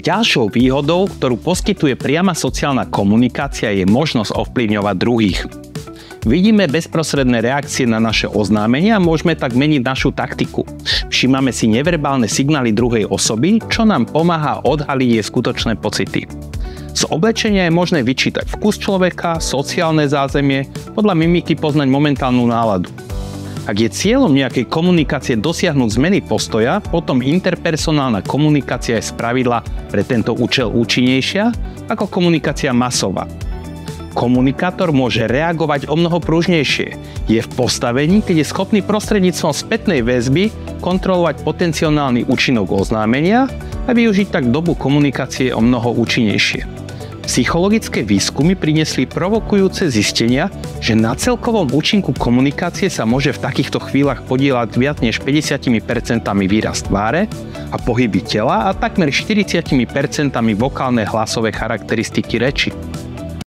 Ďalšou výhodou, ktorú poskytuje priama sociálna komunikácia, je možnosť ovplyvňovať druhých. Vidíme bezprostredné reakcie na naše oznámenia a môžeme tak meniť našu taktiku. Všímame si neverbálne signály druhej osoby, čo nám pomáha odhaliť jej skutočné pocity. Z oblečenia je možné vyčítať vkus človeka, sociálne zázemie, podľa mimiky poznať momentálnu náladu. Ak je cieľom nejakej komunikácie dosiahnuť zmeny postoja, potom interpersonálna komunikácia je spravidla pre tento účel účinnejšia ako komunikácia masová. Komunikátor môže reagovať omnoho pružnejšie. Je v postavení, keď je schopný prostredníctvom spätnej väzby kontrolovať potenciálny účinok oznámenia a využiť tak dobu komunikácie omnoho účinnejšie. Psychologické výskumy priniesli provokujúce zistenia, že na celkovom účinku komunikácie sa môže v takýchto chvíľach podieľať viac než 50% výraz tváre a pohyby tela a takmer 40% vokálne hlasové charakteristiky reči.